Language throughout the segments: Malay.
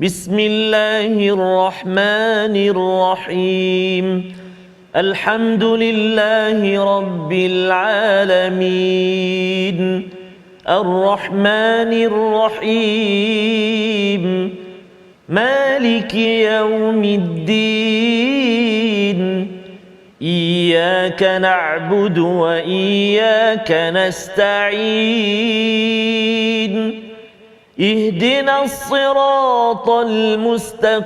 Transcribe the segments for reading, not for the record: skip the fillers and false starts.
بسم الله الرحمن الرحيم الحمد لله رب العالمين الرحمن الرحيم مالك يوم الدين إياك نعبد وإياك نستعين اهدنا الصراط المستقيم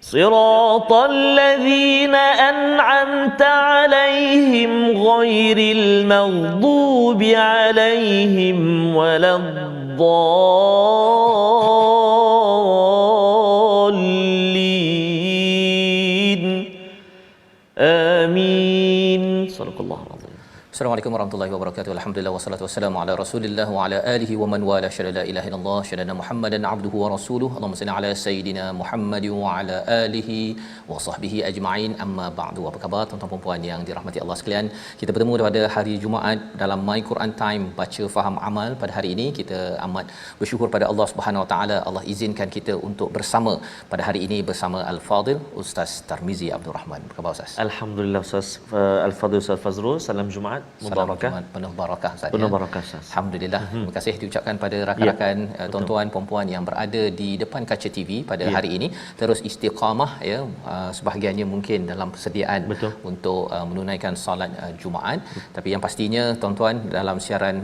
صراط الذين أنعمت عليهم غير المغضوب عليهم ولا الضالين آمين صدق الله العظيم. Assalamualaikum warahmatullahi wabarakatuh. Alhamdulillah wassalatu wassalamu ala Rasulillah wa ala alihi wa man wala syada la ilaha illallah syada Muhammadan abduhu wa rasuluhu. Allahumma salli ala sayidina Muhammad wa ala alihi wa sahbihi ajma'in. Amma ba'du. Apa khabar tuan-tuan dan puan yang dirahmati Allah sekalian? Kita bertemu pada hari Jumaat dalam My Quran Time baca faham amal. Pada hari ini kita amat bersyukur pada Allah Subhanahu wa taala. Allah izinkan kita untuk bersama pada hari ini bersama Al-Fadil Ustaz Tarmizi Abdul Rahman. Apa khabar Ustaz? Alhamdulillah Ustaz Al-Fadhil Ustaz Fazrul. Salam Jumaat mubarakah. Penuh barakah Ustaz. Penuh barakah Ustaz. Alhamdulillah. Terima kasih diucapkan pada rakan-rakan tuan-tuan puan-puan yang berada di depan kaca TV pada hari ini. Terus istiqamah ya, sebahagiannya mungkin dalam persediaan untuk menunaikan solat Jumaat. Tapi yang pastinya tuan-tuan dalam siaran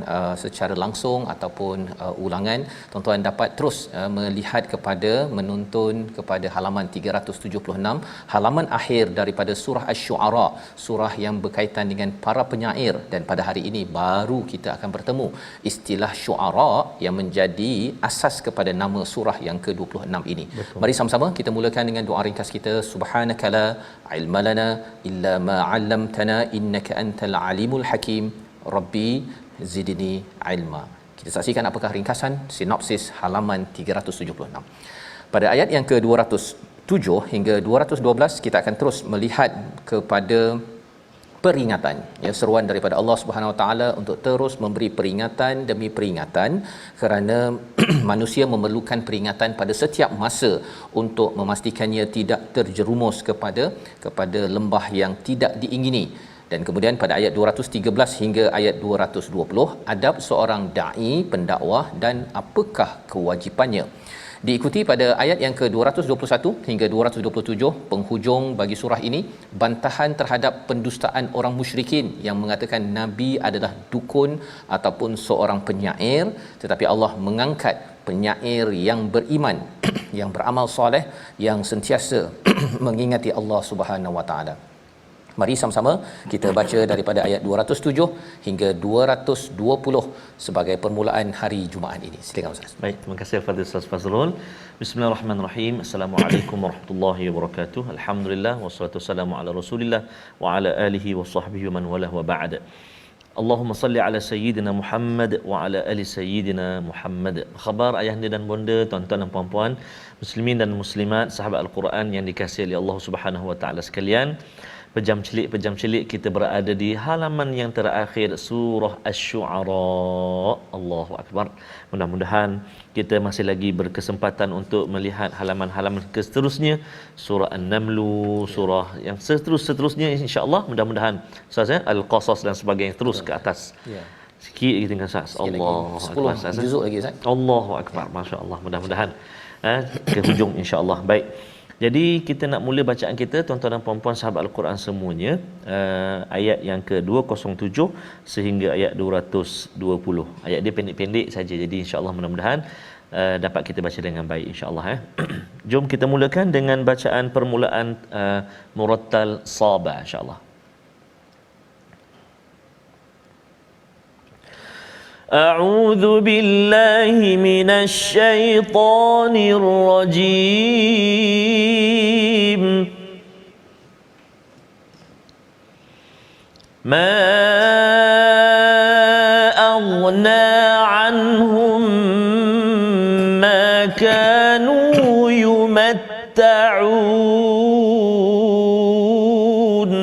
secara langsung ataupun ulangan, tuan-tuan dapat terus melihat kepada menonton kepada halaman 376, halaman akhir daripada surah Asy-Syu'ara, surah yang berkaitan dengan para penyair. Dan pada hari ini baru kita akan bertemu istilah syu'ara yang menjadi asas kepada nama surah yang ke-26 ini. Mari sama-sama kita mulakan dengan doa ringkas kita. Subhanaka la ilma lana illa ma 'allamtana innaka antal alimul hakim. Rabbi zidni ilma. Kita saksikan apakah ringkasan sinopsis halaman 376. Pada ayat yang ke-207 hingga 212 kita akan terus melihat kepada peringatan, ya, seruan daripada Allah Subhanahu Wa Taala untuk terus memberi peringatan demi peringatan, kerana manusia memerlukan peringatan pada setiap masa untuk memastikannya tidak terjerumus kepada lembah yang tidak diingini. Dan kemudian pada ayat 213 hingga ayat 220, adab seorang dai pendakwah dan apakah kewajipannya. Diikuti pada ayat yang ke-221 hingga 227, penghujung bagi surah ini, bantahan terhadap pendustaan orang musyrikin yang mengatakan Nabi adalah dukun ataupun seorang penyair, tetapi Allah mengangkat penyair yang beriman, yang beramal soleh, yang sentiasa mengingati Allah Subhanahu Wa Taala. Mari sama-sama kita baca daripada ayat 207 hingga 220 sebagai permulaan hari Jumaat ini. Silakan Ustaz. Baik, terima kasih Fadil Ustaz Fazrul. Bismillahirrahmanirrahim. Assalamualaikum warahmatullahi wabarakatuh. Alhamdulillah wassalatu wassalamu ala Rasulillah wa ala alihi wa sahbihi man wala wa ba'd. Allahumma salli ala sayyidina Muhammad wa ala ali sayyidina Muhammad. Khabar ayahanda dan bonda, tuan-tuan dan puan-puan, muslimin dan muslimat, sahabat Al-Quran yang dikasihi oleh Allah Subhanahu wa taala sekalian. Pejam celik kita berada di halaman yang terakhir surah Asy-Syu'ara. Allahu akbar. Mudah-mudahan kita masih lagi berkesempatan untuk melihat halaman-halaman seterusnya, surah An-Naml, surah yang seterusnya insya-Allah. Mudah-mudahan Ustaz Al-Qasas dan sebagainya terus ke atas. Sikit lagi tinggal Ustaz. Allahu akbar. 10 juzuk lagi Ustaz. Allahu akbar. Masya-Allah. Mudah-mudahan ke hujung insya-Allah. Baik. Jadi kita nak mula bacaan kita, tuan-tuan dan puan-puan sahabat Al-Quran semuanya, ayat yang ke-207 sehingga ayat 220. Ayat dia pendek-pendek saja, jadi insya-Allah mudah-mudahan dapat kita baca dengan baik insya-Allah. Jom kita mulakan dengan bacaan permulaan murattal Saba insya-Allah. أعوذ بالله من الشيطان الرجيم ما أغنى عنهم ما كانوا يمتعون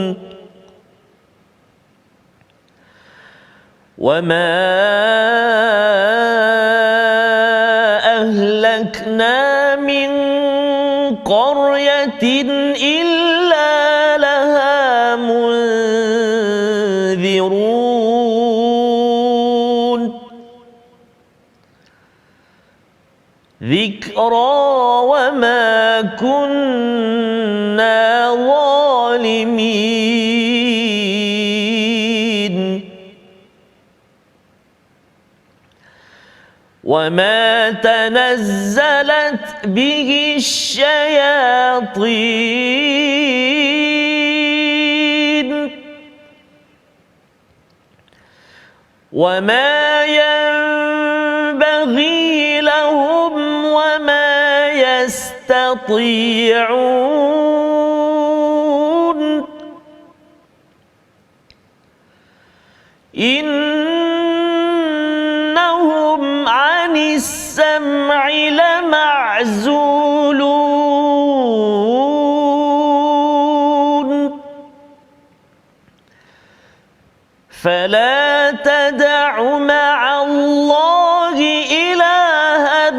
وما أهلكنا من قرية إلا لها منذرون ذكرى وما كنا ظالمين وما تنزلت به الشياطين وما ينبغي لهم وما يستطيعون إنهم عن السمع لمعزولون فلا تدع مع الله إلها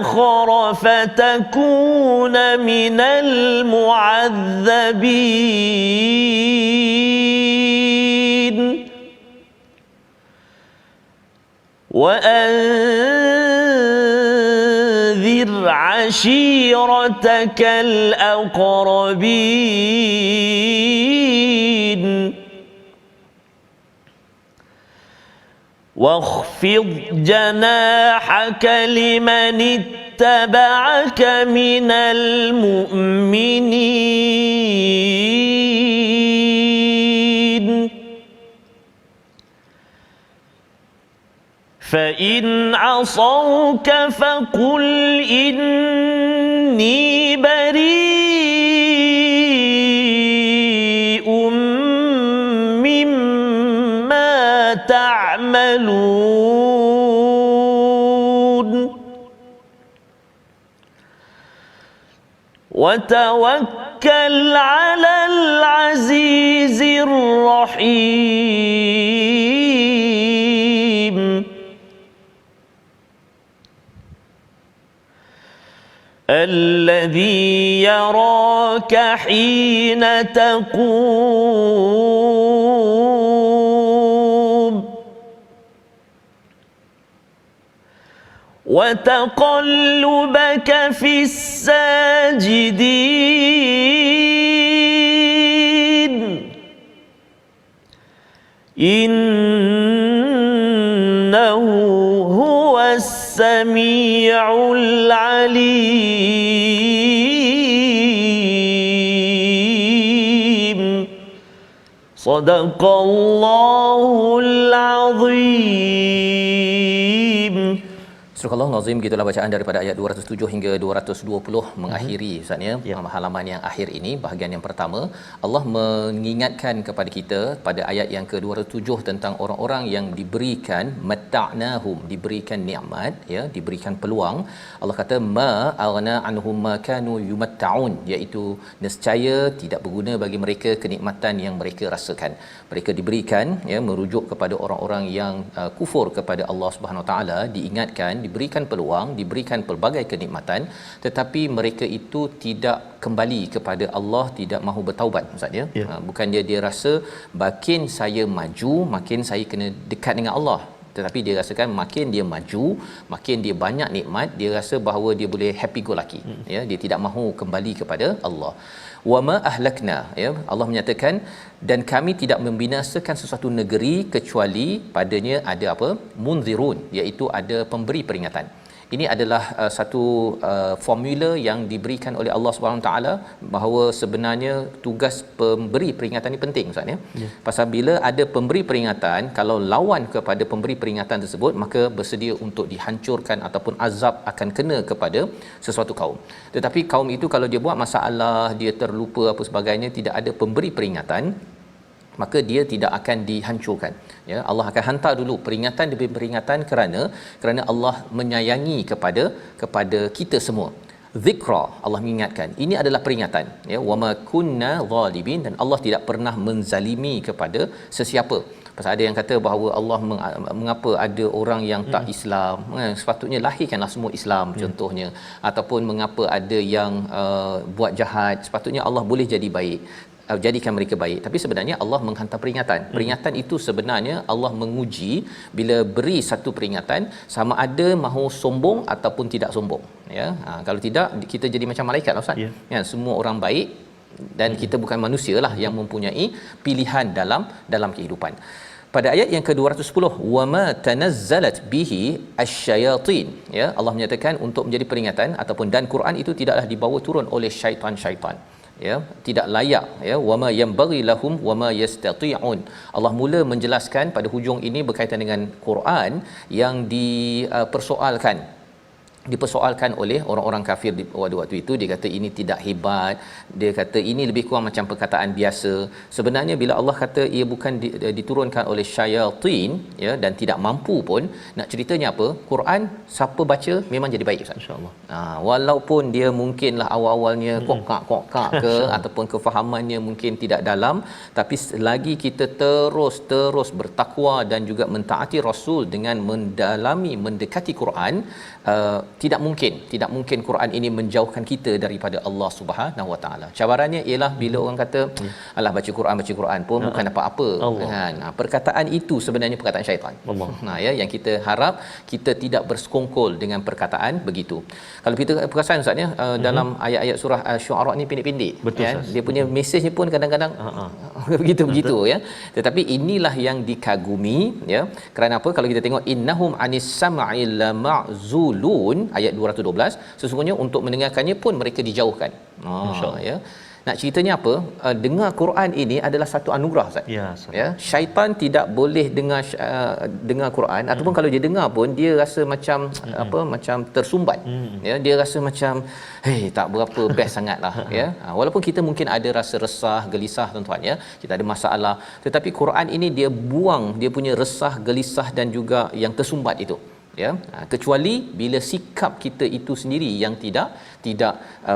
آخر فتكون من المعذبين وأنذر عشيرتك الأقربين واخفض جناحك لمن اتبعك من المؤمنين فإن عصوك فقل إني بريء مما تعملون وتوكل على العزيز الرحيم الذي يراك حين تقوم وتقلبك في الساجدين إنه هو السميع العليم صدق الله العظيم. Surah Al-Nazim, gitulah bacaan daripada ayat 207 hingga 220 mengakhiri Ustaz ya. Halaman yang akhir ini, bahagian yang pertama, Allah mengingatkan kepada kita pada ayat yang ke-207 tentang orang-orang yang diberikan mata'nahum, diberikan nikmat ya, diberikan peluang. Allah kata ma aghna anhum ma kanu yumatta'un, iaitu nescaya tidak berguna bagi mereka kenikmatan yang mereka rasakan. Mereka diberikan ya, merujuk kepada orang-orang yang kufur kepada Allah Subhanahu Wa Taala, diingatkan, diberikan peluang, diberikan pelbagai kenikmatan, tetapi mereka itu tidak kembali kepada Allah, tidak mahu bertaubat Ustaz ya. Bukan dia rasa makin saya maju, makin saya kena dekat dengan Allah, tetapi dia rasakan makin dia maju, makin dia banyak nikmat, dia rasa bahawa dia boleh happy go lucky ya, dia tidak mahu kembali kepada Allah. Wama ahlakna ya, Allah menyatakan dan kami tidak membinasakan sesuatu negeri kecuali padanya ada apa? Munzirun, iaitu ada pemberi peringatan. Ini adalah satu formula yang diberikan oleh Allah Subhanahu taala bahawa sebenarnya tugas pemberi peringatan ini penting Ustaz ya. Pasal bila ada pemberi peringatan, kalau lawan kepada pemberi peringatan tersebut, maka bersedia untuk dihancurkan ataupun azab akan kena kepada sesuatu kaum. Tetapi kaum itu kalau dia buat masalah, dia terlupa apa sebagainya, tidak ada pemberi peringatan, maka dia tidak akan dihancurkan ya. Allah akan hantar dulu peringatan demi peringatan kerana Allah menyayangi kepada kita semua. Zikra, Allah mengingatkan. Ini adalah peringatan, ya, wama kunna zalimin, dan Allah tidak pernah menzalimi kepada sesiapa. Pasal ada yang kata bahawa Allah mengapa ada orang yang tak Islam, sepatutnya lahirkanlah semua Islam contohnya, ataupun mengapa ada yang buat jahat, sepatutnya Allah boleh jadi baik, jadikan mereka baik. Tapi sebenarnya Allah menghantar peringatan. Peringatan itu sebenarnya Allah menguji. Bila beri satu peringatan, sama ada mahu sombong ataupun tidak sombong, ya. Kalau tidak, kita jadi macam malaikat lah, Ustaz. Ya, semua orang baik, dan kita bukan manusia lah yang mempunyai pilihan dalam kehidupan. Pada ayat yang ke-210, wama tanazzalat bihi asyayatin, ya, Allah menyatakan untuk menjadi peringatan ataupun, dan Quran itu tidaklah dibawa turun oleh syaitan-syaitan, ya, tidak layak, ya, wama yanbaghi lahum wama yastati'un. Allah mula menjelaskan pada hujung ini berkaitan dengan Quran yang dipersoalkan oleh orang-orang kafir di waktu itu. Dia kata ini tidak hebat, dia kata ini lebih kurang macam perkataan biasa. Sebenarnya bila Allah kata ia bukan diturunkan oleh syaitan, ya, dan tidak mampu pun, nak ceritanya apa? Quran siapa baca memang jadi baik, Ustaz, insya-Allah. Walaupun dia mungkinlah awal-awalnya kokak ke ataupun kefahamannya mungkin tidak dalam, tapi selagi kita terus bertakwa dan juga mentaati Rasul dengan mendalami, mendekati Quran, tidak mungkin Quran ini menjauhkan kita daripada Allah Subhanahu Wa Taala. Cabarannya ialah bila orang kata alah baca Quran pun bukan apa-apa, kan. Perkataan itu sebenarnya perkataan syaitan. Ya, yang kita harap kita tidak bersekongkol dengan perkataan begitu. Kalau kita perasan, Ustaz, ya, dalam ayat-ayat surah Syu'ara ni pendek-pendek, kan. Dia punya mesejnya pun kadang-kadang begitu, ya. Tetapi inilah yang dikagumi, ya. Kerana apa? Kalau kita tengok innahum anis sam'i lama'zulun, ayat 212, sesungguhnya untuk mendengarkannya pun mereka dijauhkan. Ya. Nak ceritanya apa? Dengar Quran ini adalah satu anugerah, Ustaz. Ya, syaitan tidak boleh dengar Quran, ataupun kalau dia dengar pun dia rasa macam macam tersumbat. Ya, dia rasa macam tak berapa best sangatlah, ya. Walaupun kita mungkin ada rasa resah, gelisah, tuan-tuan, ya. Kita ada masalah, tetapi Quran ini dia buang dia punya resah, gelisah dan juga yang tersumbat itu, ya. Kecuali bila sikap kita itu sendiri yang tidak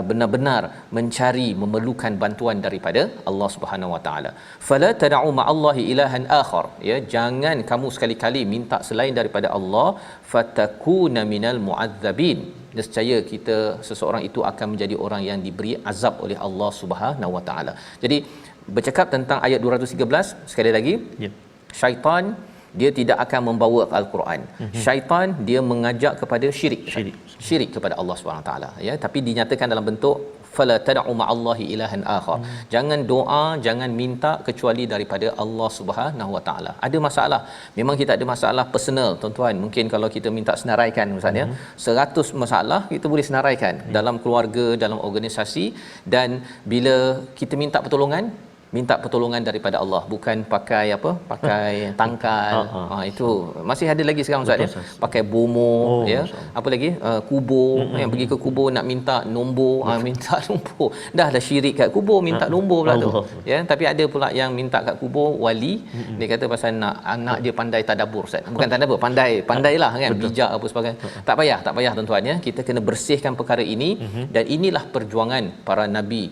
benar-benar mencari, memerlukan bantuan daripada Allah Subhanahu Wa Taala. Fala tad'u ma'allahi ilahan akhar, ya, jangan kamu sekali-kali minta selain daripada Allah, fatakuna minal mu'adzabin, nescaya seseorang itu akan menjadi orang yang diberi azab oleh Allah Subhanahu Wa Taala. Jadi bercakap tentang ayat 213 sekali lagi, syaitan dia tidak akan membawa Al-Quran. Syaitan dia mengajak kepada syirik kepada Allah Subhanahu taala, ya, tapi dinyatakan dalam bentuk fala tad'u ma'allahi ilahan akhar. Jangan doa, jangan minta kecuali daripada Allah Subhanahu Wa Taala. Ada masalah, memang kita ada masalah personal, tuan-tuan. Mungkin kalau kita minta senaraikan, misalnya 100 masalah kita boleh senaraikan dalam keluarga, dalam organisasi, dan bila kita minta pertolongan daripada Allah, bukan pakai tangkal. Itu masih ada lagi sekarang, Ustaz, ya, pakai bomo, ya, apa lagi, kubur, yang pergi ke kubur nak minta nombor, minta nombor, dah syirik kat kubur, minta nombor pula tu, ya. Tapi ada pula yang minta kat kubur wali, dia kata pasal nak anak dia pandai tadabbur, Ustaz, bukan tadabbur, pandailah, kan, bijak apa sebagainya. Tak payah, tuan-tuan, ya, kita kena bersihkan perkara ini, dan inilah perjuangan para nabi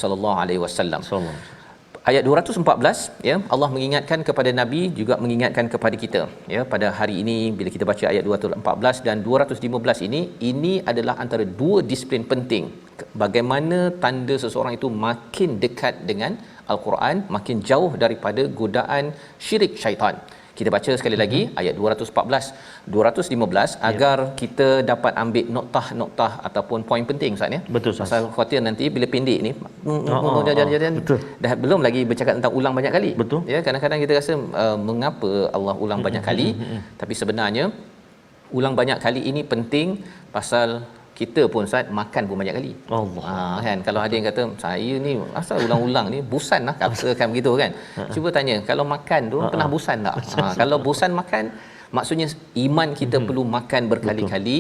sallallahu alaihi wasallam. Ayat 214, ya, Allah mengingatkan kepada Nabi, juga mengingatkan kepada kita, ya, pada hari ini bila kita baca ayat 214 dan 215 ini adalah antara dua disiplin penting. Bagaimana tanda seseorang itu makin dekat dengan Al-Quran, makin jauh daripada godaan syirik syaitan. Kita baca sekali lagi ayat 214 215 agar kita dapat ambil noktah ataupun poin penting, Ustaz, ya. Betul, pasal khawatir nanti bila pendek ni dah belum lagi bercakap tentang ulang banyak kali. Betul. Ya, kadang-kadang kita rasa mengapa Allah ulang banyak kali, tapi sebenarnya ulang banyak kali ini penting pasal kita pun, Ustaz, makan pun banyak kali. Kan, kalau ada yang kata saya ni asal ulang-ulang ni bosan lah, katakan begitu, kan. Cuba tanya, kalau makan tu pernah bosan tak? Kalau bosan makan, maksudnya iman kita perlu makan berkali-kali.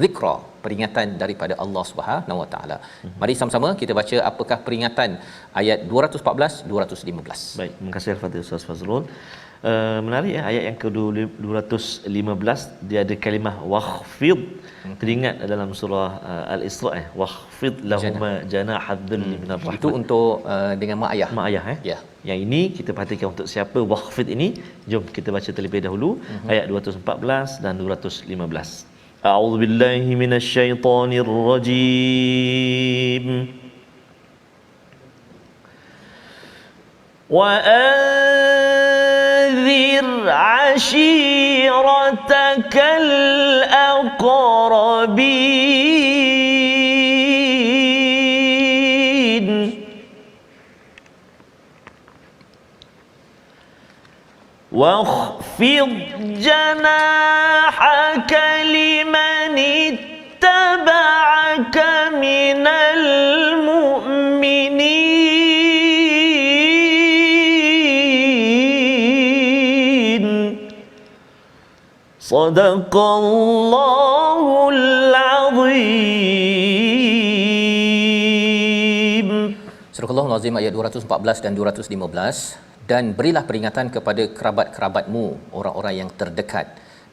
Zikra, peringatan daripada Allah Subhanahu Wa Taala. Mari sama-sama kita baca apakah peringatan ayat 214 215. Baik, terima kasih Al-Fatihah Ustaz Fazrul. Menarik ya, ayat yang ke-215 dia ada kalimah wakhfid. Teringat dalam surah Al-Isra wakhfid lahuma janahad dhulli minar rahmah. Itu untuk dengan mak ayah. Mak ayah Ya. Yang ini kita perhatikan untuk siapa wakhfid ini. Jom kita baca terlebih dahulu ayat 214 dan 215. A'udzubillahi minasyaitonirrajim. وأنذر عشيرتك الأقربين واخفض جناحك لمن اتبعك من المؤمنين صدق الله العظيم. Surah Al-Azim ayat 214 dan 215. Dan berilah peringatan kepada kerabat-kerabatmu, orang-orang yang terdekat,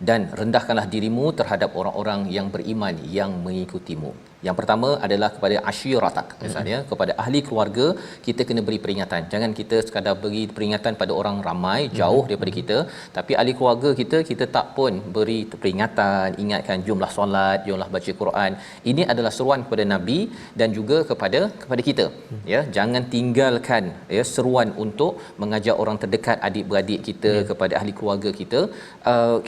dan rendahkanlah dirimu terhadap orang-orang yang beriman yang mengikutimu. Yang pertama adalah kepada asyiratak, misalnya kepada ahli keluarga kita kena beri peringatan. Jangan kita sekadar beri peringatan pada orang ramai jauh daripada kita, tapi ahli keluarga kita tak pun beri peringatan, ingatkan jumlah solat, jumlah baca Quran. Ini adalah seruan kepada Nabi dan juga kepada kita. Ya, jangan tinggalkan ya seruan untuk mengajar orang terdekat, adik-beradik kita, kepada ahli keluarga kita.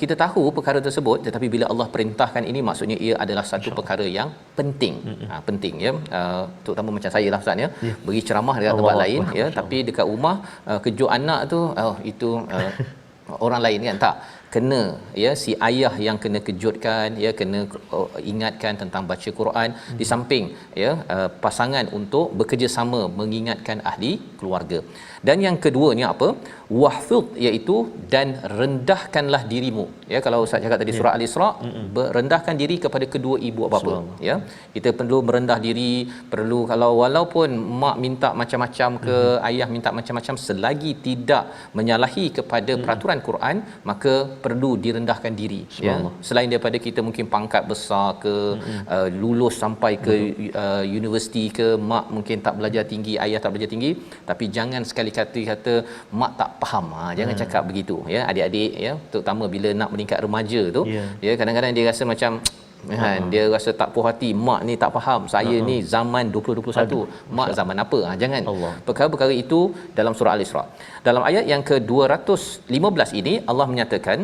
Kita tahu perkara tersebut, tetapi bila Allah perintahkan ini, maksudnya ia adalah satu perkara yang penting. Penting ya, terutama macam saya lah Ustaz ya, beri ceramah dekat tempat lain ya, tapi dekat rumah kejut anak tu itu orang lain kan, tak kena ya, si ayah yang kena kejutkan ya, kena ingatkan tentang baca Quran, di samping ya pasangan untuk bekerjasama mengingatkan ahli keluarga. Dan yang keduanya apa? Wahfid, iaitu dan rendahkanlah dirimu. Ya, kalau Ustaz cakap tadi surah Al-Isra, rendahkan diri kepada kedua ibu bapa ya. Kita perlu merendah diri, perlu kalau walaupun mak minta macam-macam ke ayah minta macam-macam, selagi tidak menyalahi kepada peraturan Quran, maka perlu direndahkan diri ya. Selain daripada kita mungkin pangkat besar ke, lulus sampai ke universiti ke, mak mungkin tak belajar tinggi, ayah tak belajar tinggi, tapi jangan sekali kata mak tak faham. Jangan cakap begitu ya, adik-adik ya, terutama bila nak meningkat remaja tu ya, kadang-kadang dia rasa macam dia rasa tak puas hati, mak ni tak faham, saya ni zaman 2021, mak zaman apa? Jangan. Perkara-perkara itu dalam surah Al-Isra. Dalam ayat yang ke-215 ini Allah menyatakan,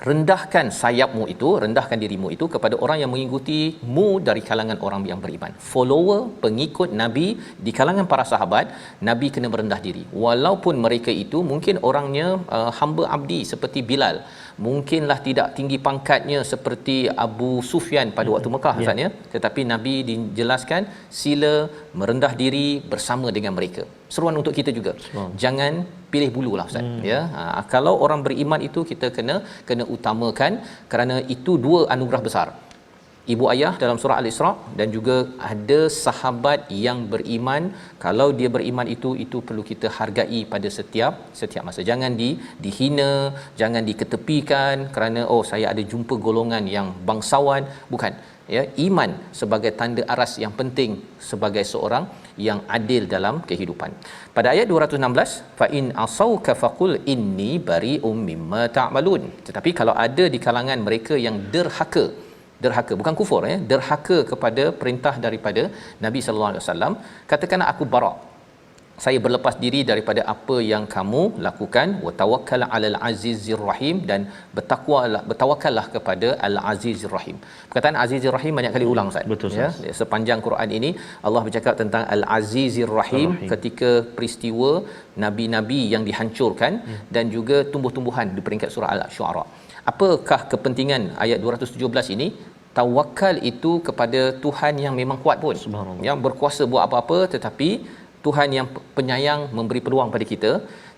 rendahkan sayapmu itu, rendahkan dirimu itu kepada orang yang mengikutimu dari kalangan orang yang beriman. Follower, pengikut Nabi di kalangan para sahabat, Nabi kena merendah diri. Walaupun mereka itu mungkin orangnya hamba abdi seperti Bilal, mungkinlah tidak tinggi pangkatnya seperti Abu Sufyan pada waktu Mekah Ustaz ya, tetapi Nabi dijelaskan sila merendah diri bersama dengan mereka. Seruan untuk kita juga. Jangan pilih bulu lah Ustaz ya. Kalau orang beriman itu kita kena utamakan, kerana itu dua anugerah besar. Ibu ayah dalam surah Al-Isra, dan juga ada sahabat yang beriman. Kalau dia beriman itu perlu kita hargai pada setiap masa. Jangan dihina, jangan diketepikan kerana saya ada jumpa golongan yang bangsawan. Bukan ya, iman sebagai tanda aras yang penting sebagai seorang yang adil dalam kehidupan. Pada ayat 216, fa in asauka faqul inni bari'um mimma ta'malun. Tetapi kalau ada di kalangan mereka yang derhaka, bukan kufur ya, derhaka kepada perintah daripada Nabi sallallahu alaihi wasallam, katakanlah aku bara', saya berlepas diri daripada apa yang kamu lakukan, wa tawakkal 'alal azizir rahim, dan bertawakkallah kepada al azizir rahim. Perkataan azizir rahim banyak kali ulang Ustaz. Betul, ya, sepanjang Quran ini Allah bercakap tentang al azizir rahim ketika peristiwa nabi-nabi yang dihancurkan dan juga tumbuh-tumbuhan di peringkat surah Al-Syu'ara. Apakah kepentingan ayat 217 ini? Tawakal itu kepada Tuhan yang memang kuat pun, yang berkuasa buat apa-apa, tetapi Tuhan yang penyayang, memberi peluang pada kita.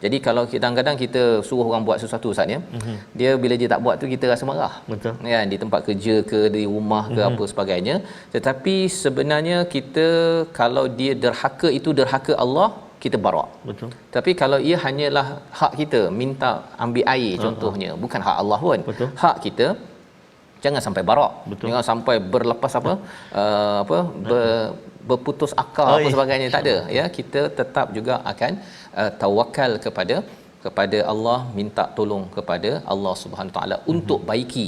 Jadi kalau kadang-kadang kita suruh orang buat sesuatu Ustaz ya, dia bila dia tak buat tu kita rasa marah. Betul. Kan, di tempat kerja ke, di rumah ke, apa sebagainya. Tetapi sebenarnya kita, kalau dia derhaka itu derhaka Allah, kita barak. Betul. Tapi kalau ia hanyalah hak kita, minta ambil air contohnya, bukan hak Allah pun. Betul. Hak kita, jangan sampai barak. Betul. Jangan sampai berlepas berputus akal apa sebagainya, tak ada ya. Kita tetap juga akan tawakal kepada Allah, minta tolong kepada Allah Subhanahu taala untuk baiki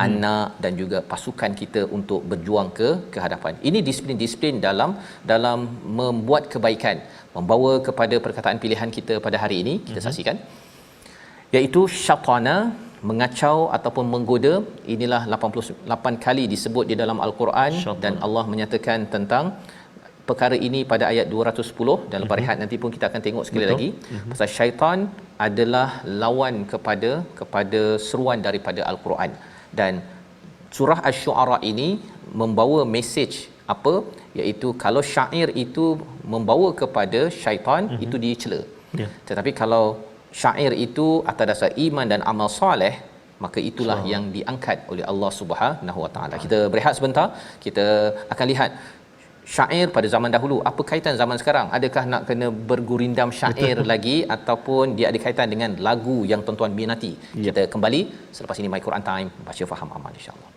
anak dan juga pasukan kita untuk berjuang ke hadapan. Ini disiplin-disiplin dalam membuat kebaikan, membawa kepada perkataan pilihan kita pada hari ini. Kita saksikan, iaitu syatana, mengacau ataupun menggoda. Inilah 88 kali disebut di dalam Al-Quran. Dan Allah menyatakan tentang perkara ini pada ayat 210. Dalam rehat nanti pun kita akan tengok sekali lagi. Pasal syaitan adalah lawan kepada seruan daripada Al-Quran. Dan surah Asy-Syu'ara ini membawa mesej apa? Iaitu kalau syair itu membawa kepada syaitan, itu dicela. Tetapi kalau syair itu atas dasar iman dan amal soleh, maka itulah yang diangkat oleh Allah Subhanahu Wa Taala. Kita berehat sebentar, kita akan lihat syair pada zaman dahulu, apa kaitan zaman sekarang? Adakah nak kena bergurindam syair lagi, ataupun dia ada kaitan dengan lagu yang tuan-tuan minati? Kita kembali selepas ini My Quran Time, baca faham amal insya-Allah.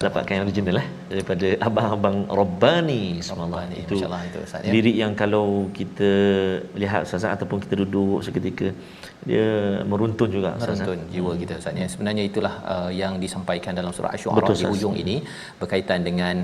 Dapatkan yang original daripada abang-abang Rabbani semalam itu. Itu Ustaz ya. Lirik yang kalau kita lihat Ustaz ataupun kita duduk seketika, dia meruntun juga Ustaz. Meruntun jiwa kita Ustaz ya. Sebenarnya itulah yang disampaikan dalam surah Asy-Syu'ara di hujung ini, berkaitan dengan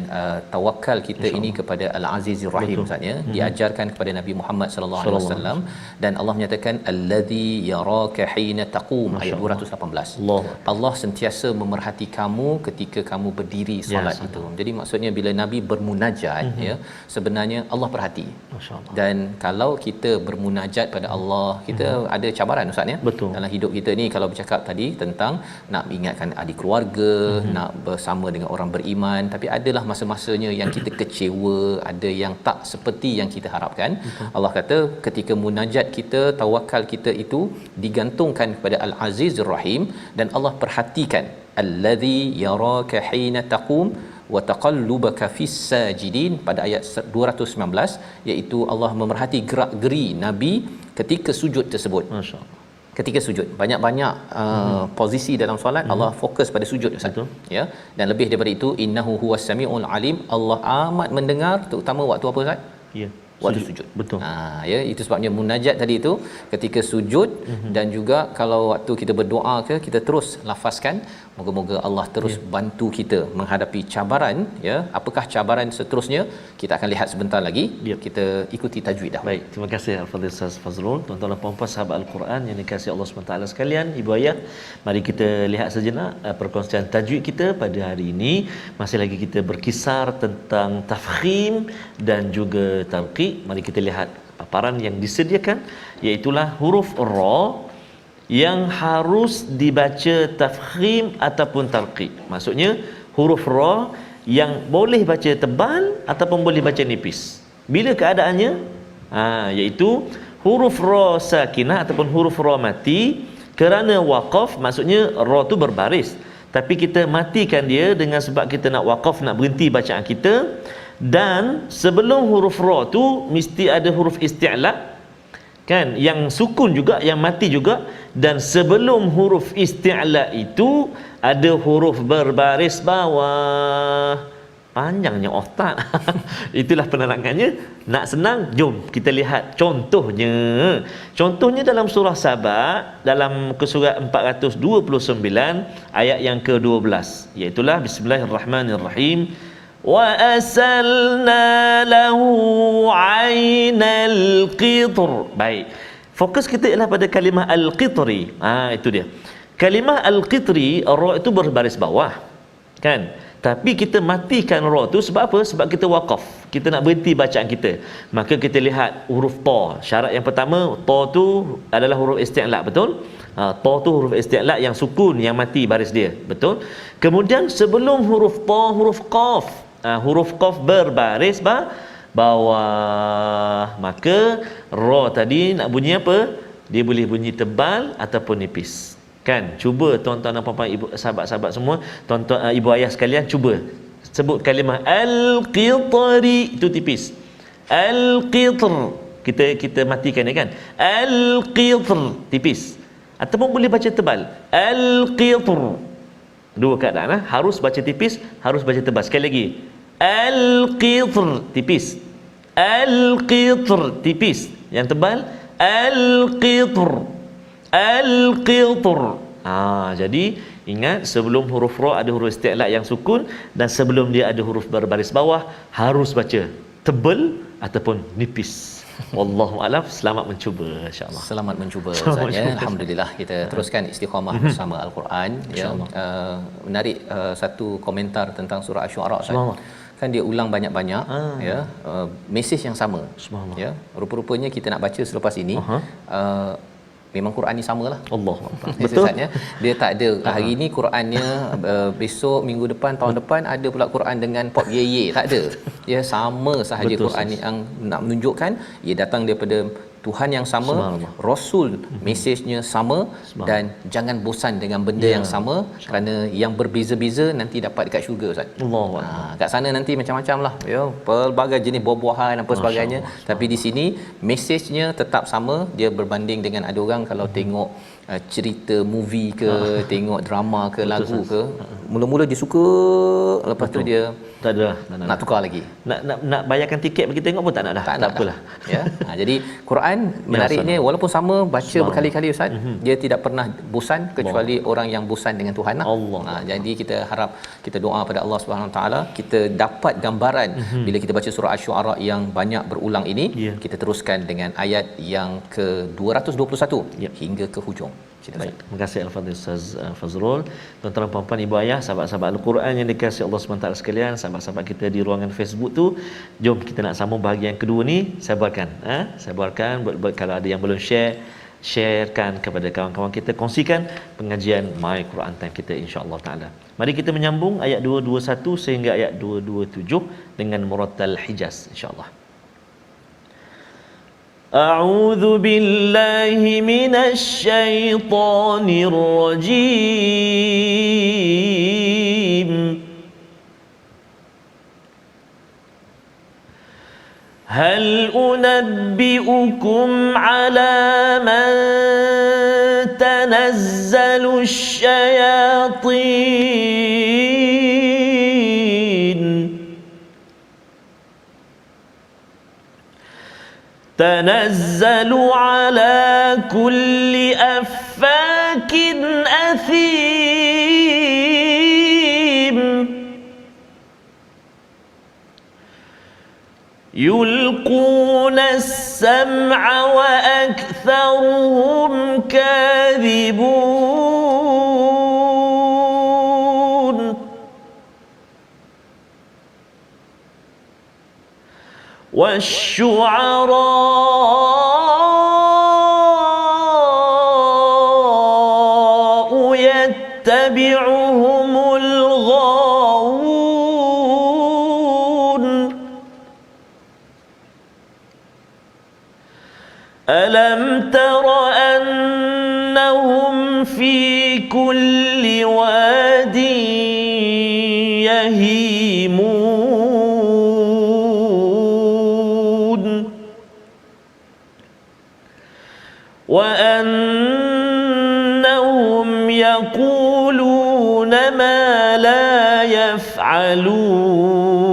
tawakal kita ini kepada Al-Azizir Rahim Ustaz ya. Diajarkan kepada Nabi Muhammad sallallahu alaihi wasallam, dan Allah menyatakan allazi yaraka hina taqum, ayat 218. Allah sentiasa memerhati kamu ketika kamu berdiri solat itu. Jadi maksudnya bila Nabi bermunajat ya, sebenarnya Allah perhati. Masya-Allah. Dan kalau kita bermunajat pada Allah, kita ada cabaran Ustaz ya. Dalam hidup kita ni, kalau bercakap tadi tentang nak ingatkan ahli keluarga, nak bersama dengan orang beriman, tapi adalah masa-masanya yang kita kecewa, ada yang tak seperti yang kita harapkan. Allah kata ketika munajat kita, tawakal kita itu digantungkan kepada Al-Azizur Rahim, dan Allah perhatikan allazi yaraka hina taqum wa taqallubaka fis sajidin pada ayat 219, iaitu Allah memerhati gerak-geri Nabi ketika sujud tersebut. Masya-Allah. Ketika sujud, banyak-banyak posisi dalam solat Allah fokus pada sujud Ustaz. Ya. Dan lebih daripada itu, innahu huwas samiul alim, Allah amat mendengar, terutama waktu apa Ustaz? Ya, waktu sujud. Betul. Ya, itu sebabnya munajat tadi itu ketika sujud, dan juga kalau waktu kita berdoa ke, kita terus lafazkan, moga-moga Allah terus bantu kita menghadapi cabaran ya. Apakah cabaran seterusnya? Kita akan lihat sebentar lagi. Kita ikuti tajwid dah. Baik, terima kasih Al-Fadhil Ustaz Fazrul. Tuan-tuan dan puan-puan sahabat Al-Quran yang dikasihi Allah SWT sekalian, ibu ayah, mari kita lihat sejenak perkongsian tajwid kita pada hari ini. Masih lagi kita berkisar tentang tafkhim dan juga tarqiq. Mari kita lihat paparan yang disediakan, iaitulah huruf ra yang harus dibaca tafkhim ataupun tarqiq. Maksudnya huruf ra yang boleh baca tebal ataupun boleh baca nipis. Bila keadaannya? Iaitu huruf ra sakinah ataupun huruf ra mati kerana waqaf, maksudnya ra tu berbaris, tapi kita matikan dia dengan sebab kita nak waqaf, nak berhenti bacaan kita. Dan sebelum huruf ra tu mesti ada huruf isti'la kan, yang sukun juga, yang mati juga. Dan sebelum huruf isti'la itu ada huruf berbaris bawah. Panjangnya otak. Itulah penerangannya. Nak senang, jom kita lihat contohnya. Contohnya dalam surah Saba, dalam surat 429 ayat yang ke-12, iaitulah bismillahirrahmanirrahim. Wa asalna lahu 'ainal qitr. Baik. Fokus kita ialah pada kalimah al-qitri. Itu dia. Kalimah al-qitri, ra itu berbaris bawah. Kan? Tapi kita matikan ra tu sebab apa? Sebab kita waqaf. Kita nak berhenti bacaan kita. Maka kita lihat huruf ta. Syarat yang pertama, ta tu adalah huruf isti'la, betul? Ta tu huruf isti'la yang sukun, yang mati baris dia, betul? Kemudian sebelum huruf ta, huruf qaf. Huruf qaf berbaris bawah. Maka ra tadi nak bunyi apa? Dia boleh bunyi tebal ataupun nipis. Kan, cuba tuan-tuan dan puan-puan, ibu, sahabat-sahabat semua, tuan-tuan, ibu ayah sekalian, cuba sebut kalimah al-qitri, itu tipis. Al-qitr, kita matikan dia, kan? Al-qitr, tipis. Ataupun boleh baca tebal, al-qitr. Dua keadaan, harus baca tipis, harus baca tebal. Sekali lagi, al-qitr, tipis. Al-qitr, tipis. Yang tebal, al-qitr. Al-qitr. Jadi ingat, sebelum huruf ra ada huruf isti'la yang sukun, dan sebelum dia ada huruf berbaris bawah, harus baca tebal ataupun nipis. Wallahu a'lam. Selamat mencuba, insya-Allah. Selamat mencuba, Ustaz, ya. Alhamdulillah, kita teruskan istiqamah bersama Al-Quran, ya. Menarik satu komentar tentang surah Asy-Syu'ara, Ustaz. Kan dia ulang banyak-banyak, ya, mesej yang sama, ya. Rupa-rupanya kita nak baca selepas ini, memang Quran ni samalah. Allah. Betul. Ya. Dia tak ada hari ni Qurannya, besok, minggu depan, tahun depan ada pula Quran dengan pop ye, tak ada. Dia sama sahaja. Betul, Quran ni yang nak menunjukkan ia datang daripada Tuhan yang sama, Rasul mesejnya sama, dan jangan bosan dengan benda yang sama, kerana yang berbeza-beza nanti dapat dekat syurga, Ustaz. Kat sana nanti macam-macam lah, ya, pelbagai jenis buah-buahan apa sebagainya, tapi di sini mesejnya tetap sama. Dia berbanding dengan ada orang kalau tengok cerita movie ke, tengok drama ke, lagu ke, mula-mula dia suka, lepas tu dia tak ada nak tukar lagi, nak bayarkan tiket bagi tengok pun tak nak dah, tak apalah, ya. Jadi Quran menariknya, walaupun sama baca berkali-kali, Ustaz, dia tidak pernah bosan, kecuali orang yang bosan dengan Tuhan lah. Jadi kita harap, kita doa pada Allah Subhanahu Wa Taala, kita dapat gambaran bila kita baca surah Asy-Syu'ara yang banyak berulang ini. Kita teruskan dengan ayat yang ke-221 hingga ke hujung. Baik, terima kasih Al-Fadhil Ustaz Fazrul. Tuan-tuan, puan-puan, ibu ayah, sahabat-sahabat Al-Quran yang dikasihi Allah SWT sekalian, sahabat-sahabat kita di ruangan Facebook tu, jom kita nak sambung bahagian kedua ni. Saya buatkan buat kalau ada yang belum sharekan kepada kawan-kawan kita, kongsikan pengajian My Quran Time kita, insya-Allah taala. Mari kita menyambung ayat 221 sehingga ayat 227 dengan Murattal Hijaz, insya-Allah. أعوذ بالله من الشيطان الرجيم هل أنبئكم على من تنزل الشياطين تنزل على كل أفاك أثيم يلقون السمع وأكثرهم كاذبون والشعراء يتبعهم الغاوون ألم تر أنهم في كل واد يهيمون وأنهم يقولون ما لا يفعلون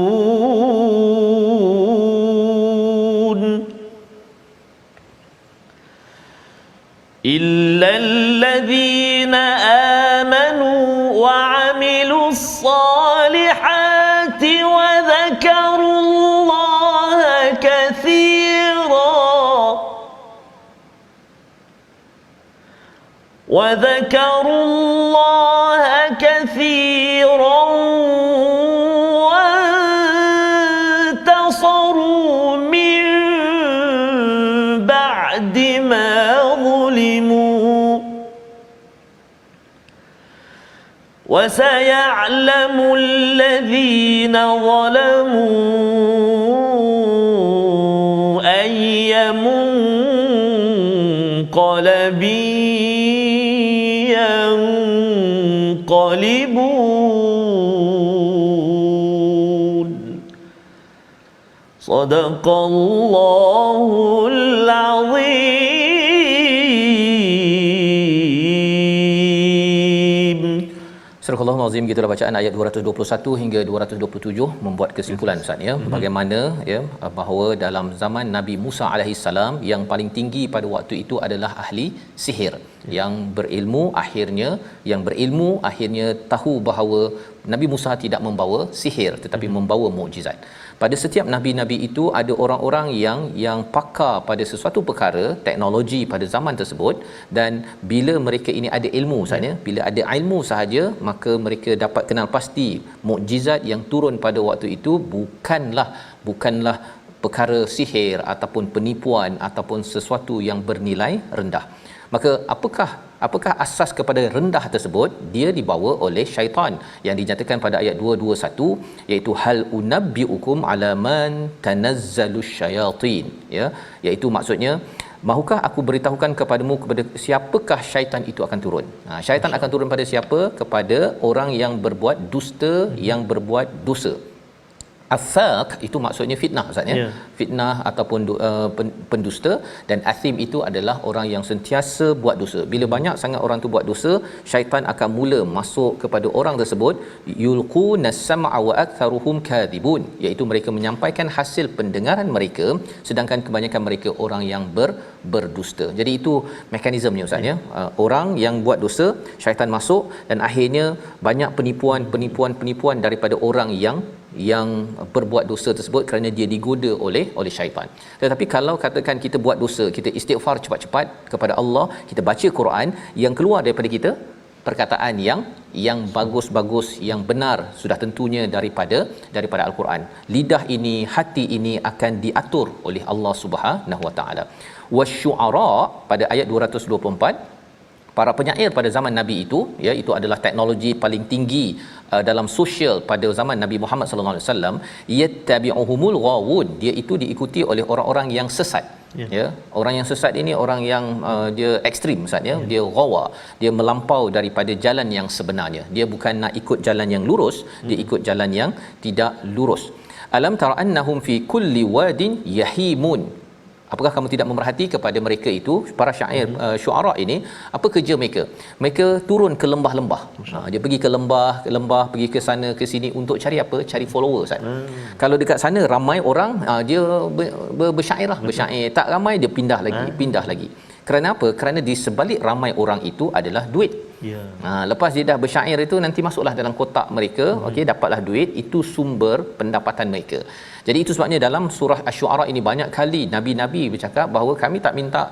وذكروا الله كثيرا وانتصروا من بعد ما ظلموا وسيعلم الذين ظلموا أي منقلب ينقلبون صدق الله العظيم. Surah Al-Azim, gitulah bacaan ayat 221 hingga 227 membuat kesimpulan Ustaz ya, bagaimana ya bahawa dalam zaman Nabi Musa alaihissalam yang paling tinggi pada waktu itu adalah ahli sihir, yang berilmu akhirnya tahu bahawa Nabi Musa tidak membawa sihir tetapi membawa mukjizat. Pada setiap nabi-nabi itu ada orang-orang yang pakar pada sesuatu perkara, teknologi pada zaman tersebut, dan bila mereka ini ada ilmu sahaja, bila ada ilmu sahaja, maka mereka dapat kenal pasti mukjizat yang turun pada waktu itu bukanlah perkara sihir ataupun penipuan ataupun sesuatu yang bernilai rendah. Maka apakah asas kepada rendah tersebut? Dia dibawa oleh syaitan yang dinyatakan pada ayat 221, iaitu hal unabbiukum ala man tanazzalus syayatin, ya, iaitu maksudnya mahukah aku beritahukan kepadamu kepada siapakah syaitan itu akan turun. Syaitan akan turun pada siapa? Kepada orang yang berbuat dusta, yang berbuat dosa. Afaq itu maksudnya fitnah Ustaz ya. Fitnah ataupun pendusta, dan athim itu adalah orang yang sentiasa buat dosa. Bila banyak sangat orang tu buat dosa, syaitan akan mula masuk kepada orang tersebut, yulquna sam'a wa aktharuhum kadhibun, iaitu mereka menyampaikan hasil pendengaran mereka sedangkan kebanyakan mereka orang yang berdusta. Jadi itu mekanismenya Ustaz ya. Orang yang buat dosa, syaitan masuk, dan akhirnya banyak penipuan daripada orang yang berbuat dosa tersebut kerana dia digoda oleh syaitan. Tetapi kalau katakan kita buat dosa, kita istighfar cepat-cepat kepada Allah, kita baca Quran, yang keluar daripada kita perkataan yang bagus-bagus, yang benar, sudah tentunya daripada Al-Quran. Lidah ini, hati ini akan diatur oleh Allah Subhanahu Wa Taala. Wasyu'ara pada ayat 224, para penyair pada zaman Nabi itu, ya, itu adalah teknologi paling tinggi dalam sosial pada zaman Nabi Muhammad sallallahu alaihi wasallam. Yattabi'uhumul ghawun, dia itu diikuti oleh orang-orang yang sesat. Ya, orang yang sesat ini orang yang dia ekstrim Ustaz ya, dia ghawa, dia melampau daripada jalan yang sebenarnya. Dia bukan nak ikut jalan yang lurus, dia ikut jalan yang tidak lurus. Alam tara annahum fi kulli wadin yahimun, apakah kamu tidak memerhati kepada mereka itu, para syair syuara ini, apa kerja mereka? Mereka turun ke lembah-lembah. Dia pergi ke lembah, pergi ke sana ke sini untuk cari apa? Cari follower Ustaz. Kalau dekat sana ramai orang, dia bersyair lah, bersyair. Tak ramai, dia pindah lagi. Kerana apa? Kerana di sebalik ramai orang itu adalah duit. Lepas dia dah bersyair itu, nanti masuklah dalam kotak mereka, okey, dapatlah duit, itu sumber pendapatan mereka. Jadi itu sebabnya dalam surah Asy-Syu'ara ini banyak kali nabi-nabi bercakap bahawa kami tak minta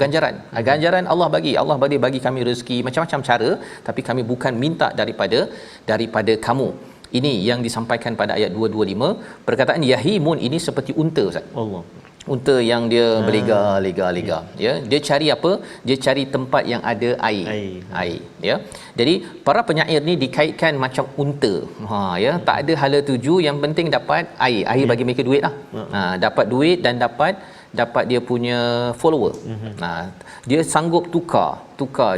ganjaran. Ganjaran Allah bagi kami rezeki macam-macam cara, tapi kami bukan minta daripada kamu. Ini yang disampaikan pada ayat 225. Perkataan yahimun ini seperti unta Ustaz. Allah. Unta yang dia berlega-lega. Ya, dia cari apa? Dia cari tempat yang ada air. Ya. Jadi para penyair ni dikaitkan macam unta. Ya, tak ada hala tuju, yang penting dapat air. Air bagi mereka duit lah. Dapat duit dan dapat dia punya follower. Dia sanggup tukar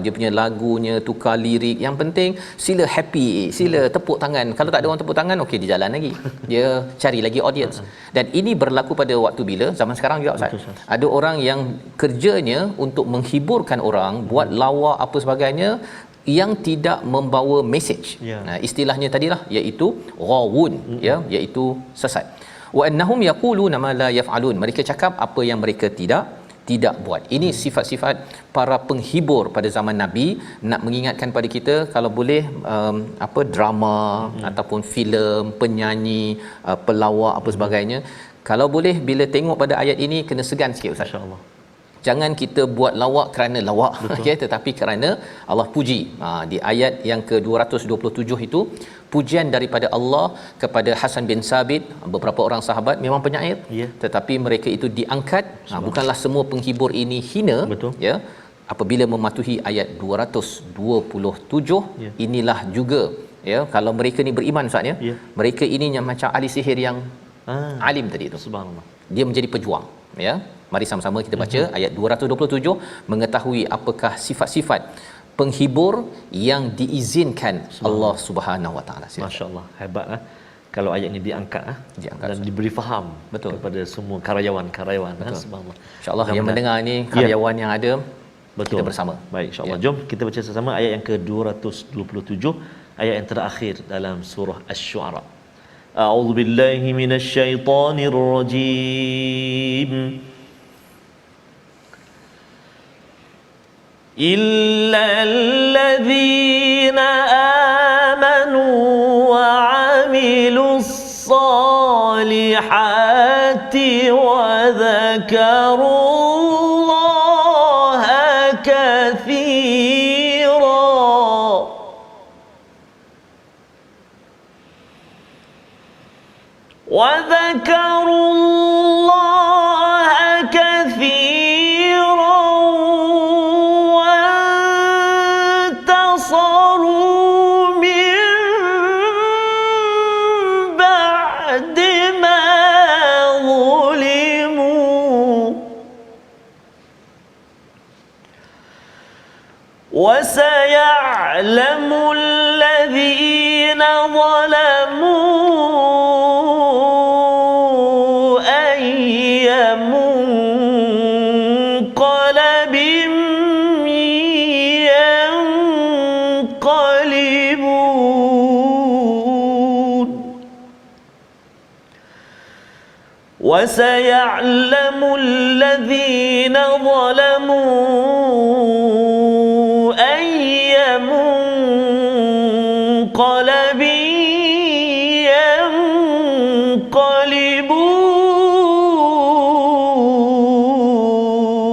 dia punya lagunya, tukar lirik. Yang penting sila happy, sila tepuk tangan. Kalau tak ada orang tepuk tangan, okey, dia jalan lagi. Dia cari lagi audience. Dan ini berlaku pada waktu bila? Zaman sekarang juga Ustaz. Ada orang yang kerjanya untuk menghiburkan orang, buat lawak apa sebagainya yang tidak membawa message. Istilahnya tadilah, iaitu ghawun, ya, iaitu sesat. Wa annahum yaquluna ma la yaf'alun, mereka cakap apa yang mereka tidak buat. Ini sifat-sifat para penghibur pada zaman Nabi. Nak mengingatkan pada kita, kalau boleh drama ataupun filem, penyanyi, pelawak apa sebagainya, kalau boleh bila tengok pada ayat ini kena segan sikit Ustaz. Masya-Allah. Jangan kita buat lawak kerana lawak ya, tetapi kerana Allah puji. Di ayat yang ke-227 itu pujian daripada Allah kepada Hasan bin Sabit. Beberapa orang sahabat memang penyair, tetapi mereka itu diangkat. Bukanlah semua penghibur ini hina. Ya, apabila mematuhi ayat 227, inilah juga ya, kalau mereka ni beriman Ustaz ya, mereka ini yang macam ahli sihir yang alim tadi itu. Subhanallah. Dia menjadi pejuang ya. Mari sama-sama kita baca ayat 227, mengetahui apakah sifat-sifat penghibur yang diizinkan Allah Subhanahu Wa Taala. Masya-Allah, hebat kalau ayat ini diangkat dan diberi faham kepada semua karyawan-karyawan. Subhanallah. Insya-Allah yang mendengar ni karyawan yang ada, kita bersama. Baik, insya-Allah. Jom kita baca sama-sama ayat yang ke-227, ayat yang terakhir dalam surah Asy-Syu'ara. A'udzu billahi minasy syaithanir rajim. إلا الذين آمنوا وعملوا الصالحات وذكروا الله كثيرا وسيعلم الذين ظلموا أي منقلب ينقلبون وسيعلم الذين ظلموا منقلب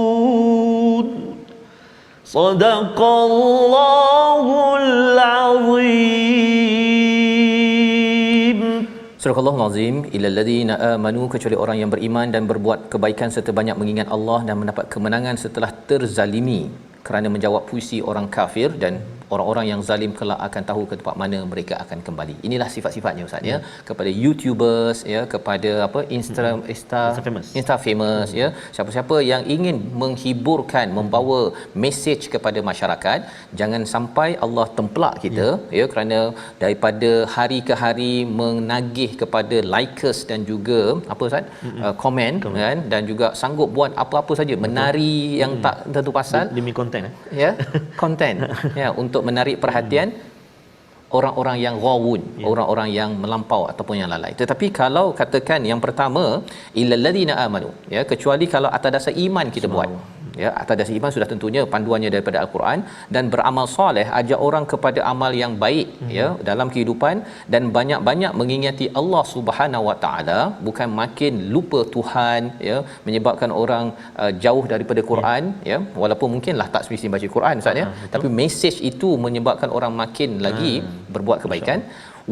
ينقلبون صدق الله العظيم. Surah Al-Azim, illal ladzina amanu, kecuali orang yang beriman dan berbuat kebaikan serta banyak mengingat Allah dan mendapat kemenangan setelah terzalimi kerana menjawab puisi orang kafir, dan orang-orang yang zalim kelak akan tahu ke tempat mana mereka akan kembali. Inilah sifat-sifatnya Ustaz ya, kepada YouTubers ya, kepada Insta famous ya, siapa-siapa yang ingin menghiburkan, membawa mesej kepada masyarakat, jangan sampai Allah tempelak kita ya, kerana daripada hari ke hari menagih kepada likers dan juga apa Ustaz, komen kan, dan juga sanggup buat apa-apa saja, menari yang tak tentu pasal demi konten ya, konten ya, untuk menarik perhatian orang-orang yang ghawun, orang-orang yang melampau ataupun yang lalai. Tetapi kalau katakan yang pertama, illal ladzina amanu ya, kecuali kalau atas dasar iman kita buat ya, atas dasar iman sudah tentunya panduannya daripada Al-Quran, dan beramal soleh, ajak orang kepada amal yang baik ya dalam kehidupan, dan banyak-banyak mengingati Allah Subhanahu Wa Taala, bukan makin lupa Tuhan ya, menyebabkan orang jauh daripada Quran ya, walaupun mungkinlah tak semestinya baca Quran Ustaz ya, tapi mesej itu menyebabkan orang makin lagi berbuat kebaikan.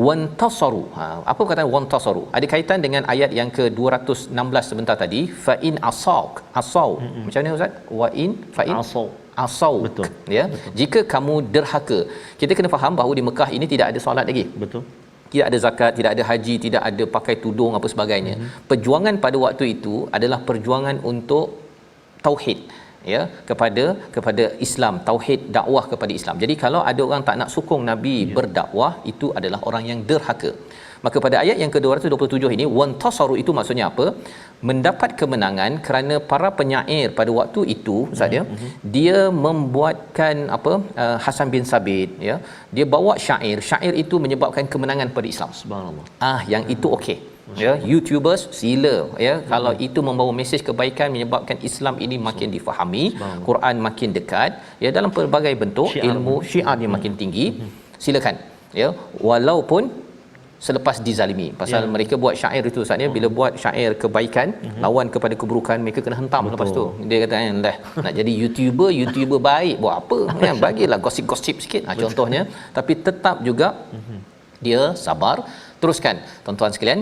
Wantasaru, apa perkataan wantasaru? Ada kaitan dengan ayat yang ke-216 sebentar tadi, fa in asau. Macam mana Ustaz? Wa in fa in asau. Betul. Ya. Betul. Jika kamu derhaka. Kita kena faham bahawa di Mekah ini tidak ada solat lagi. Betul. Tidak ada zakat, tidak ada haji, tidak ada pakai tudung apa sebagainya. Perjuangan pada waktu itu adalah perjuangan untuk tauhid ya, kepada Islam, tauhid, dakwah kepada Islam. Jadi kalau ada orang tak nak sokong Nabi berdakwah, itu adalah orang yang derhaka. Maka pada ayat yang ke-227 ini, wantasaru itu maksudnya apa? Mendapat kemenangan kerana para penyair pada waktu itu Ustaz ya, dia membuatkan Hasan bin Sabit ya, dia bawa syair itu menyebabkan kemenangan pada Islam. Subhanallah. Yang itu okey ya, YouTubers sila ya, kalau itu membawa mesej kebaikan, menyebabkan Islam ini makin difahami, Quran makin dekat ya, dalam pelbagai bentuk ilmu syiarnya makin tinggi, silakan ya, walaupun selepas dizalimi. Pasal mereka buat syair itu Ustaz ya, bila buat syair kebaikan lawan kepada keburukan, mereka kena hentam lepas tu. Dia kata lah, nak jadi YouTuber baik buat apa kan, bagilah gosip-gosip sikit contohnya, tapi tetap juga dia sabar. Teruskan tuan-tuan sekalian,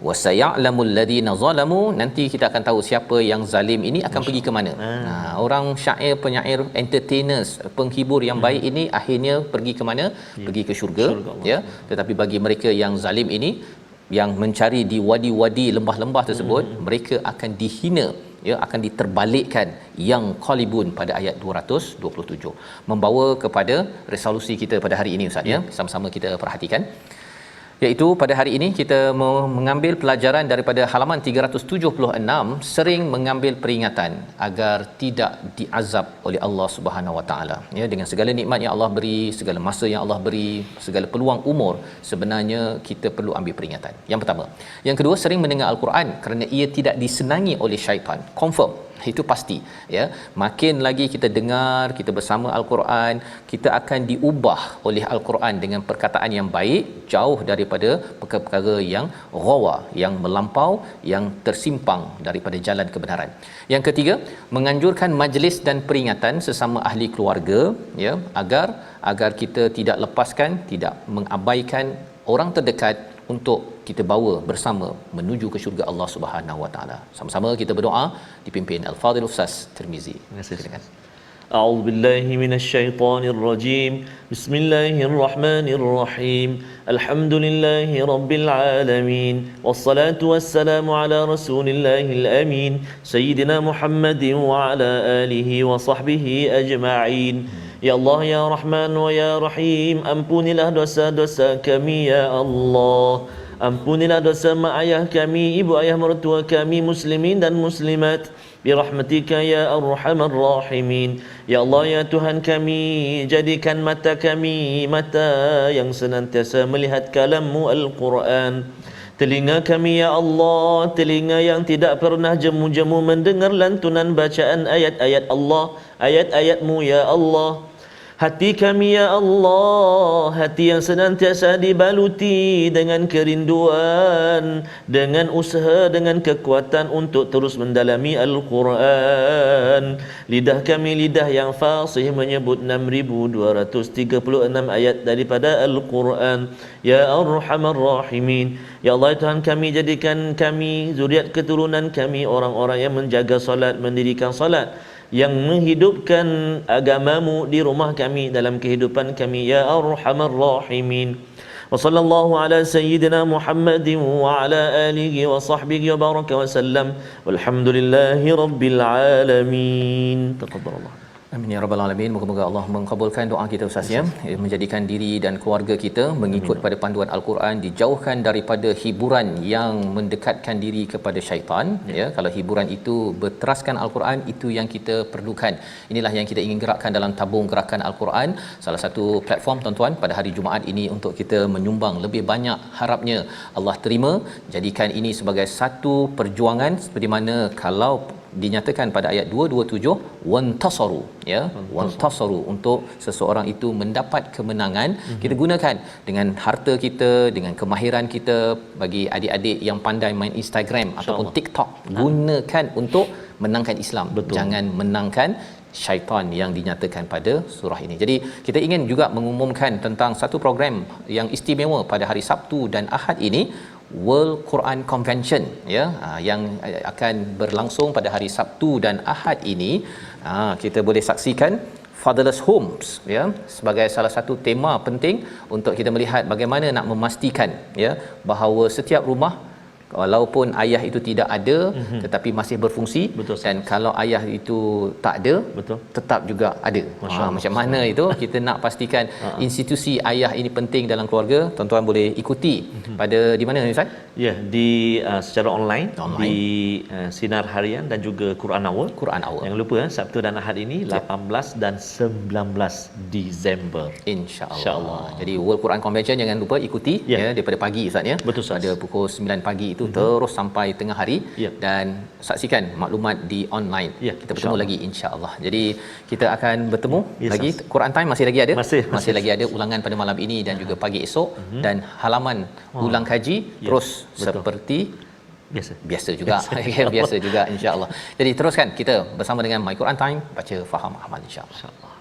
wasaya'lamul ladina zalamu, nanti kita akan tahu siapa yang zalim ini akan pergi ke mana. Orang syair, penyair, entertainers, penghibur yang baik ini akhirnya pergi ke mana? Pergi ke syurga ya. Tetapi bagi mereka yang zalim ini, yang mencari di wadi-wadi, lembah-lembah tersebut, mereka akan dihina ya, akan diterbalikkan, yang qalibun pada ayat 227, membawa kepada resolusi kita pada hari ini Ustaz ya. Sama-sama kita perhatikan, iaitu pada hari ini kita mengambil pelajaran daripada halaman 376, sering mengambil peringatan agar tidak diazab oleh Allah Subhanahu Wa Taala ya, dengan segala nikmat yang Allah beri, segala masa yang Allah beri, segala peluang umur, sebenarnya kita perlu ambil peringatan. Yang pertama. Yang kedua, sering mendengar al-Quran kerana ia tidak disenangi oleh syaitan. Confirm, itu pasti ya. Makin lagi kita dengar, kita bersama al-Quran, kita akan diubah oleh al-Quran dengan perkataan yang baik, jauh daripada perkara-perkara yang ghawa, yang melampau, yang tersimpang daripada jalan kebenaran. Yang ketiga, menganjurkan majlis dan peringatan sesama ahli keluarga ya, agar kita tidak lepaskan, tidak mengabaikan orang terdekat untuk kita bawa bersama menuju ke syurga Allah Subhanahu Wa Taala. Sama-sama kita berdoa dipimpin Al-Fadhil Ustaz Tirmizi. Silakan. A'udzu billahi minasyaitonir rajim. Bismillahirrahmanirrahim. Alhamdulillahi rabbil alamin. Wassalatu wassalamu ala rasulillahil amin, sayyidina Muhammadin wa ala alihi wa sahbihi ajma'in. Ya Allah ya Rahman wa ya Rahim, ampunilah dosa-dosa kami ya Allah. Ampunilah dosa mak ayah kami, ibu ayah mertua kami, muslimin dan muslimat, birahmatika ya arhamar rahimin. Ya Allah ya Tuhan kami, jadikan mata kami mata yang senantiasa melihat kalam-Mu Al-Quran. Telinga kami ya Allah, telinga yang tidak pernah jemu-jemu mendengar lantunan bacaan ayat-ayat Allah, ayat-ayat-Mu ya Allah. Hati kami ya Allah, hati yang senantiasa dibaluti dengan kerinduan, dengan usaha, dengan kekuatan untuk terus mendalami Al-Quran. Lidah kami lidah yang fasih menyebut 6,236 ayat daripada Al-Quran. Ya Arhamar Rahimin. Ya Allah Tuhan kami, jadikan kami, zuriat keturunan kami, orang-orang yang menjaga salat, mendirikan salat, yang menghidupkan agamamu di rumah kami, dalam kehidupan kami. Ya Arhamar Rahimin. Wa sallallahu ala sayyidina Muhammadin wa ala alihi wa sahbihi wa baraka wa sallam. Walhamdulillahi rabbil alamin. Taqabbalallah. Amin ya rabbal alamin. Moga-moga Allah mengabulkan doa kita Ustaz ya, menjadikan diri dan keluarga kita mengikut pada panduan al-Quran, dijauhkan daripada hiburan yang mendekatkan diri kepada syaitan ya. Kalau hiburan itu berteraskan al-Quran, itu yang kita perlukan. Inilah yang kita ingin gerakkan dalam tabung gerakan al-Quran. Salah satu platform tuan-tuan pada hari Jumaat ini untuk kita menyumbang lebih banyak, harapnya Allah terima. Jadikan ini sebagai satu perjuangan, seperti mana kalau dinyatakan pada ayat 227, wantasaru ya, wantasaru, untuk seseorang itu mendapat kemenangan. Kita gunakan dengan harta kita, dengan kemahiran kita. Bagi adik-adik yang pandai main Instagram ataupun TikTok, gunakan untuk menangkan Islam. Betul. Jangan menangkan syaitan yang dinyatakan pada surah ini. Jadi kita ingin juga mengumumkan tentang satu program yang istimewa pada hari Sabtu dan Ahad ini, World Quran Convention ya, yang akan berlangsung pada hari Sabtu dan Ahad ini. Kita boleh saksikan Fatherless Homes ya, sebagai salah satu tema penting untuk kita melihat bagaimana nak memastikan ya bahawa setiap rumah, walaupun ayah itu tidak ada, tetapi masih berfungsi. Betul. Dan kalau ayah itu tak ada, betul, tetap juga ada. Macam mana itu kita nak pastikan institusi ayah ini penting dalam keluarga. Tuan-tuan boleh ikuti pada di mana Ustaz? Ya, di secara online. Di Sinar Harian dan juga Quran Hour. Jangan lupa Sabtu dan Ahad ini 18 dan 19 Disember. Insya-Allah. Jadi World Quran Convention jangan lupa ikuti ya daripada pagi Ustaz ya. Betul, Ustaz. Pada pukul 9 pagi itu terus sampai tengah hari Ya. dan saksikan maklumat di online. Ya, Kita bertemu lagi insya-Allah. Jadi kita akan bertemu Yes, lagi. Quran Time masih lagi ada. Masih Lagi ada ulangan pada malam ini dan juga pagi esok dan halaman ulang kaji terus betul. seperti biasa juga. Biasa juga insya-Allah. Jadi teruskan kita bersama dengan My Quran Time, baca faham amal insya-Allah.